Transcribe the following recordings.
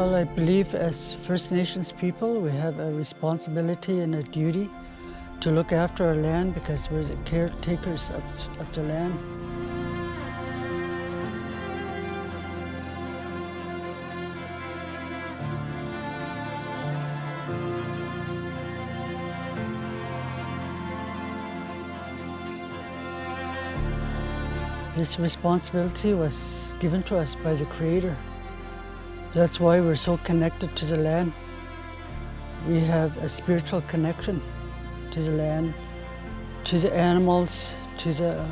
Well, I believe as First Nations people, we have a responsibility and a duty to look after our land because we're the caretakers of the land. This responsibility was given to us by the Creator. That's why we're so connected to the land. We have a spiritual connection to the land, to the animals, to the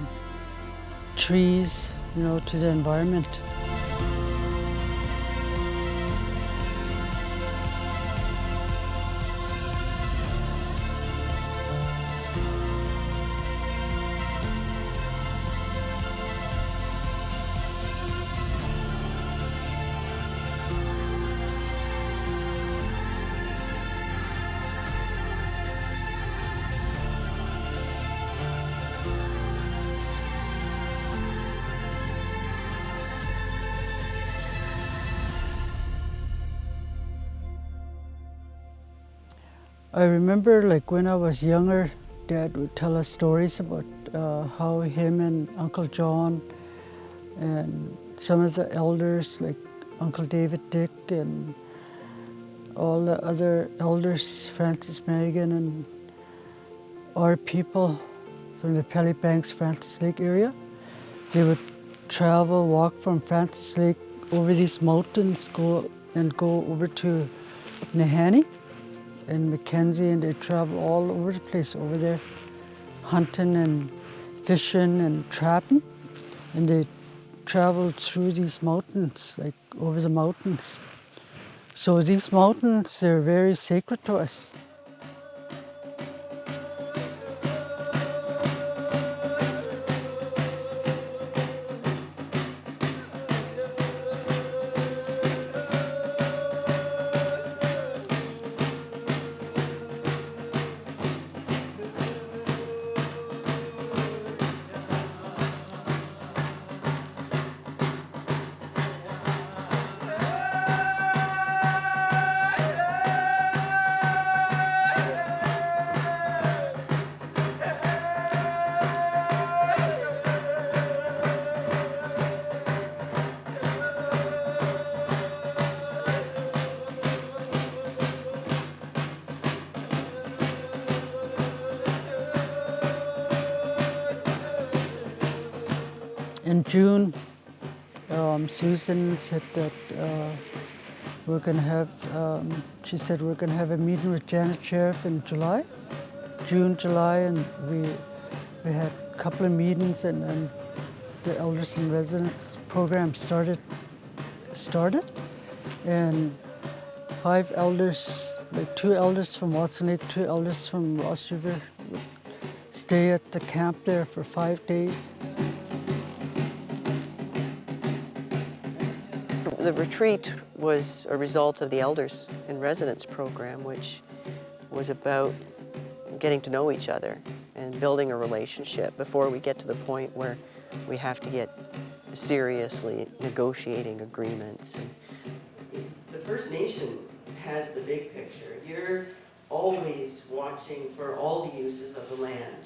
trees, to the environment. I remember when I was younger, Dad would tell us stories about how him and Uncle John and some of the elders like Uncle David Dick and all the other elders, Francis Megan and our people from the Pelly Banks, Francis Lake area, they would walk from Francis Lake over these mountains, go over to Nahanni and Mackenzie, and they travel all over the place over there, hunting and fishing and trapping. And they traveled through these mountains, over the mountains. So these mountains, they're very sacred to us. In June, Susan said that we're going to have, she said we're going to have a meeting with Janet Sheriff in June, July, and we had a couple of meetings, and the Elders and Residents program started, and 5 elders, 2 elders from Watson Lake, 2 elders from Ross River, would stay at the camp there for 5 days. The retreat was a result of the Elders and Residents program, which was about getting to know each other and building a relationship before we get to the point where we have to get seriously negotiating agreements. The First Nation has the big picture. You're always watching for all the uses of the land.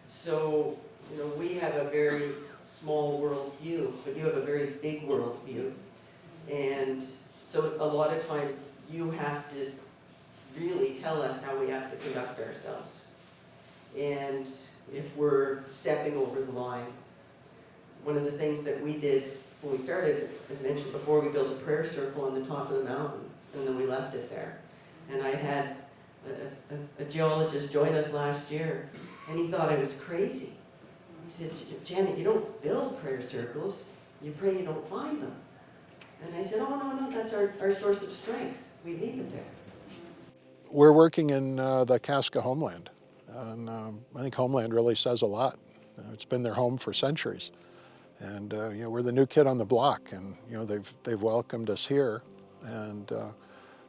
So, we have a very small world view, but you have a very big world view. And so a lot of times you have to really tell us how we have to conduct ourselves. And if we're stepping over the line, one of the things that we did when we started, as mentioned before, we built a prayer circle on the top of the mountain, and then we left it there. And I had a geologist join us last year, and he thought I was crazy. He said, Janet, you don't build prayer circles, you pray you don't find them. And I said, oh, no, that's our source of strength. We leave it there. We're working in the Kaska homeland. And I think homeland really says a lot. It's been their home for centuries. And we're the new kid on the block, and they've welcomed us here. And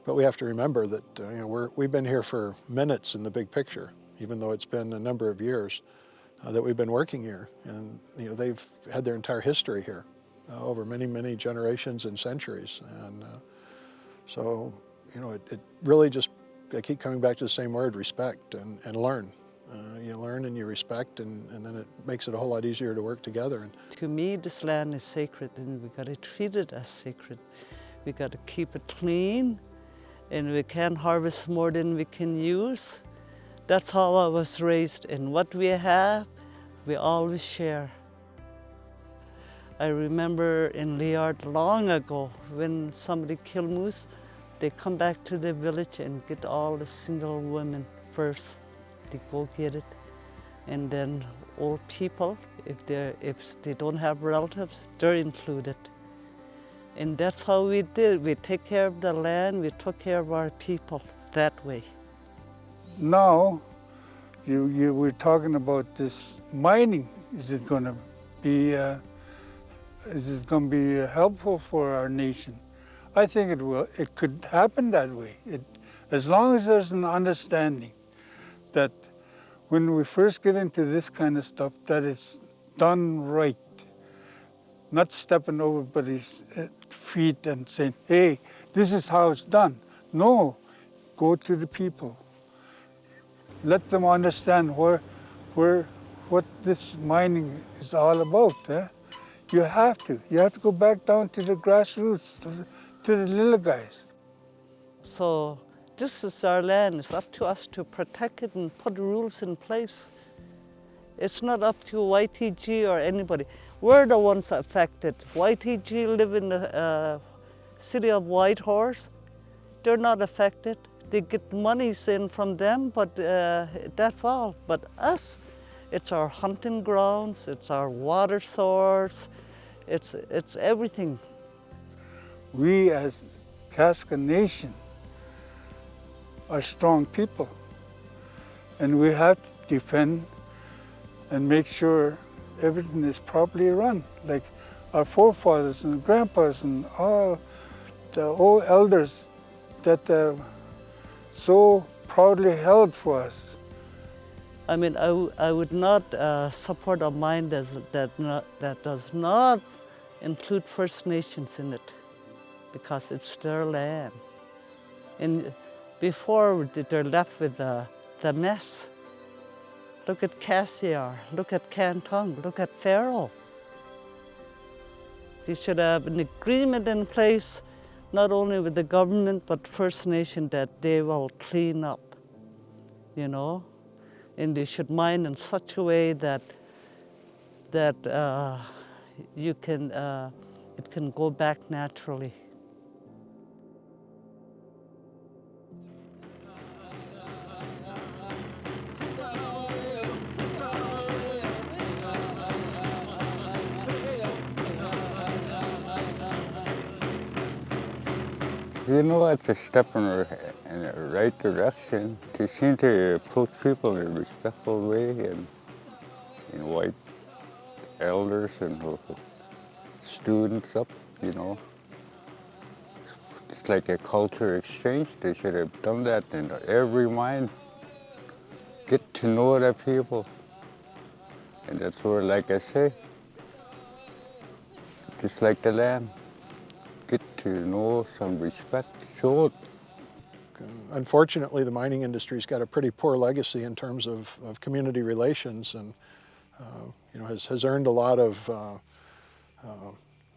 but we have to remember that we've been here for minutes in the big picture, even though it's been a number of years that we've been working here. And they've had their entire history here. Over many, many generations and centuries. And So, you know, it really just, I keep coming back to the same word, respect and learn. You learn and you respect, and then it makes it a whole lot easier to work together. And to me, this land is sacred, and we got to treat it as sacred. We got to keep it clean, and we can't harvest more than we can use. That's how I was raised, and what we have, we always share. I remember in Liard long ago, when somebody killed moose, they come back to the village and get all the single women first. They go get it. And then old people, if they don't have relatives, they're included. And that's how we did. We take care of the land, we took care of our people that way. Now, you were talking about this mining. Is it going to be helpful for our nation? I think it will. It could happen that way. As long as there's an understanding that when we first get into this kind of stuff, that it's done right, not stepping over everybody's feet and saying, hey, this is how it's done. No, go to the people. Let them understand what this mining is all about. You have to go back down to the grassroots, to the little guys. So this is our land. It's up to us to protect it and put rules in place. It's not up to YTG or anybody. We're the ones affected. YTG live in the city of Whitehorse. They're not affected. They get monies in from them, but that's all. But us, it's our hunting grounds, it's our water source, it's everything. We as Kaska Nation are strong people, and we have to defend and make sure everything is properly run, like our forefathers and grandpas and all the old elders that so proudly held for us. I mean, I would not support a mine that does not include First Nations in it, because it's their land. And before they're left with the mess. Look at Cassiar, look at Cantong, look at Farrell. They should have an agreement in place, not only with the government, but First Nation, that they will clean up, you know? And they should mine in such a way that it can go back naturally. You know, it's a step in the right direction. They seem to approach people in a respectful way, and invite elders and students up, you know. It's like a culture exchange. They should have done that in every mine. Get to know the people. And that's where, like I say, just like the land, get to know some respect, show it. Unfortunately, the mining industry's got a pretty poor legacy in terms of community relations, and you know, has earned a lot of, I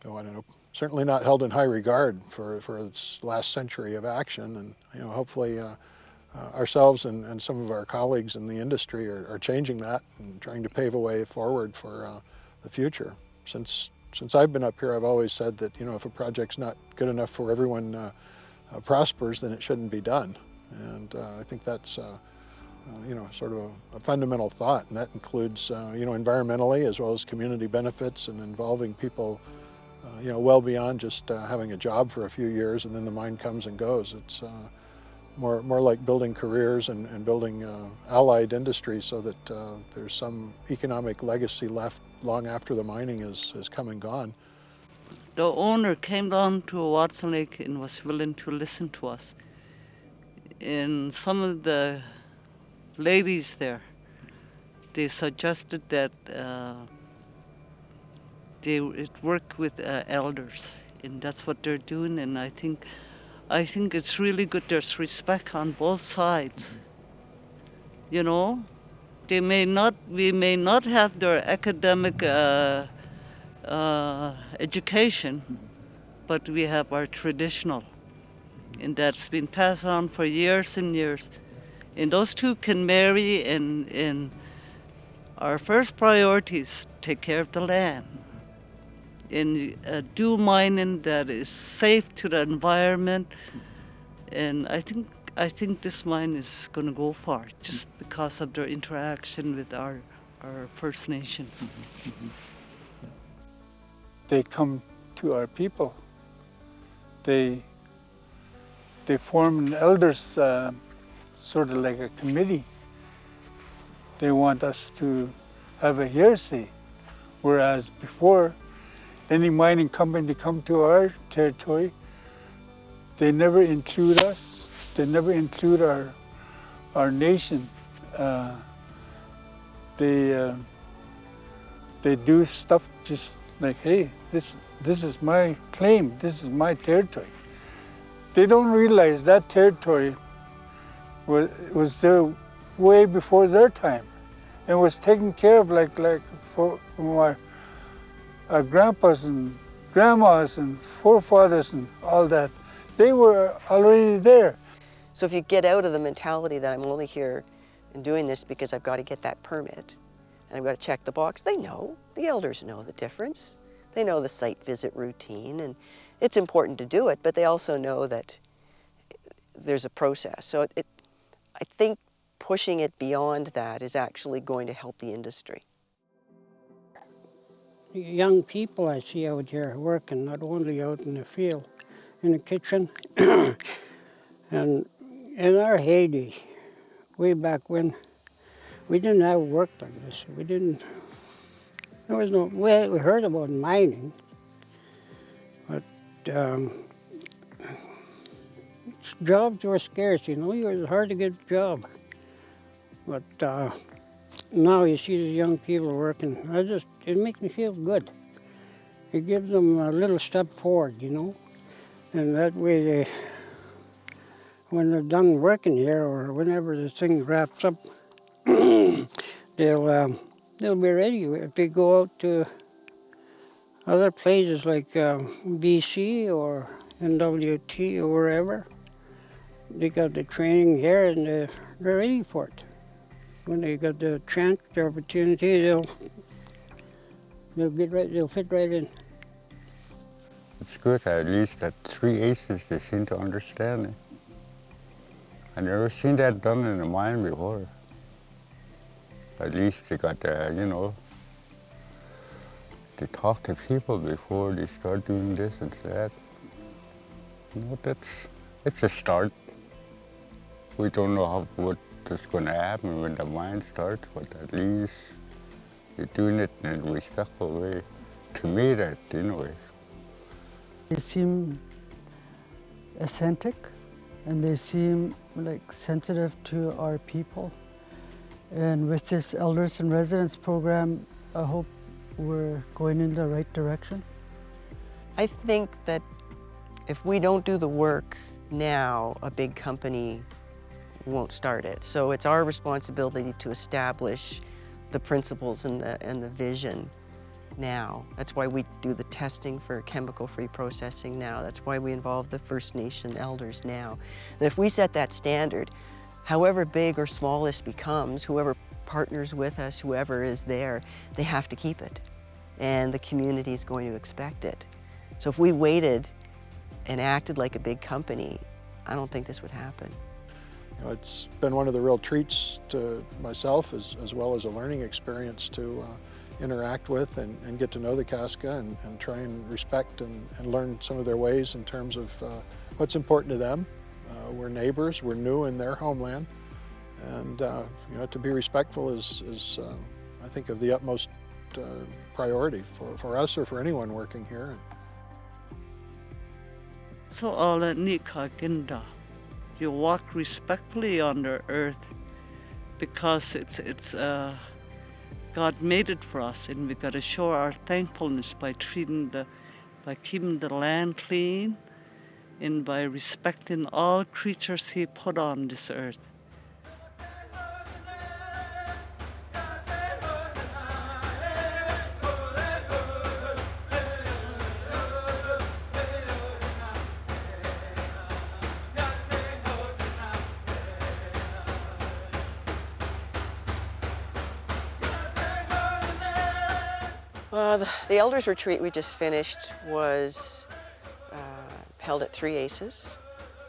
don't know, certainly not held in high regard for its last century of action. And you know, hopefully ourselves and some of our colleagues in the industry are changing that and trying to pave a way forward for the future. Since I've been up here, I've always said that, you know, if a project's not good enough for everyone prospers, then it shouldn't be done. And I think that's you know, sort of a fundamental thought, and that includes you know, environmentally as well as community benefits and involving people you know, well beyond just having a job for a few years and then the mine comes and goes. It's more like building careers and building allied industries so that there's some economic legacy left long after the mining is come and gone. The owner came down to Watson Lake and was willing to listen to us. And some of the ladies there, they suggested that they work with elders, and that's what they're doing. And I think I think it's really good there's respect on both sides. You know, we may not have their academic education, but we have our traditional, and that's been passed on for years and years. And those two can marry, and our first priority is take care of the land and do mining that is safe to the environment. And I think this mine is going to go far just because of their interaction with our First Nations. They come to our people. They form an elders sort of like a committee. They want us to have a hearsay, whereas before, any mining company to come to our territory, they never include us. They never include our nation. They do stuff just like, hey, this is my claim. This is my territory. They don't realize that territory was there way before their time, and was taken care of like from our grandpas and grandmas and forefathers and all that. They were already there. So if you get out of the mentality that I'm only here and doing this because I've got to get that permit and I've got to check the box, they know. The elders know the difference. They know the site visit routine, and it's important to do it, but they also know that there's a process. So I think pushing it beyond that is actually going to help the industry. Young people I see out here working, not only out in the field, in the kitchen. And in our heyday, way back when, we didn't have work like this. There was no, we heard about mining, but jobs were scarce, you know. It was hard to get a job. But now you see the young people working, it makes me feel good. It gives them a little step forward, you know. And that way when they're done working here, or whenever the thing wraps up, they'll be ready. If they go out to other places like BC or NWT or wherever, they got the training here and they're ready for it. When they got the chance, the opportunity, they'll fit right in. It's good at least that 3 aces they seem to understand it. I never seen that done in a mine before. At least they got they talk to people before they start doing this and that. You know, it's a start. We don't know what is going to happen when the mine starts, but at least you're doing it in a respectful way. To me, that, anyways. They seem authentic, and they seem like sensitive to our people. And with this Elders and Residents program, I hope we're going in the right direction. I think that if we don't do the work now, a big company won't start it. So it's our responsibility to establish the principles and the vision now. That's why we do the testing for chemical-free processing now. That's why we involve the First Nation elders now. And if we set that standard, however big or small this becomes, whoever partners with us, whoever is there, they have to keep it. And the community is going to expect it. So if we waited and acted like a big company, I don't think this would happen. You know, it's been one of the real treats to myself as well as a learning experience to interact with and get to know the Kaska and try and respect and learn some of their ways in terms of what's important to them. We're neighbors, we're new in their homeland, and you know, to be respectful is I think of the utmost priority for us or for anyone working here. So all nika ginda, you walk respectfully on the earth because it's God made it for us, and we got to show our thankfulness by keeping the land clean and by respecting all creatures he put on this earth. The Elders Retreat we just finished was held at 3 Aces.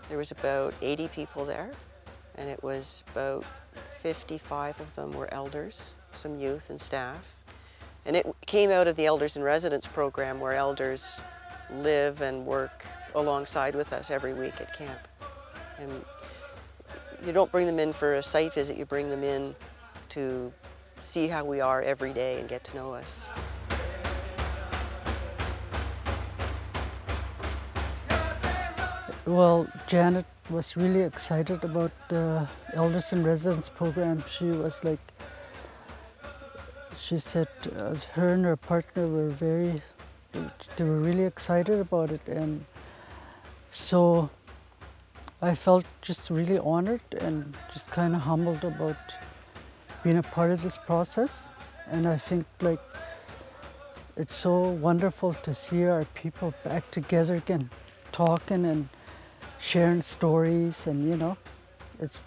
There was about 80 people there, and it was about 55 of them were elders, some youth and staff. And it came out of the Elders in Residence program, where elders live and work alongside with us every week at camp. And you don't bring them in for a site visit, you bring them in to see how we are every day and get to know us. Well, Janet was really excited about the Elders in Residence program. She was like, she said her and her partner were they were really excited about it. And so I felt just really honored and just kind of humbled about being a part of this process. And I think like it's so wonderful to see our people back together again, talking and sharing stories, and you know, it's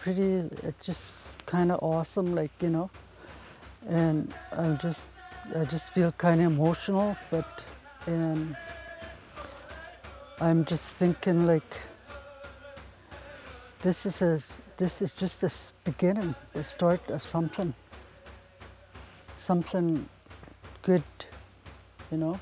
just kind of awesome, like, you know. And I just feel kind of emotional, and I'm just thinking like this is just the beginning, the start of something good, you know.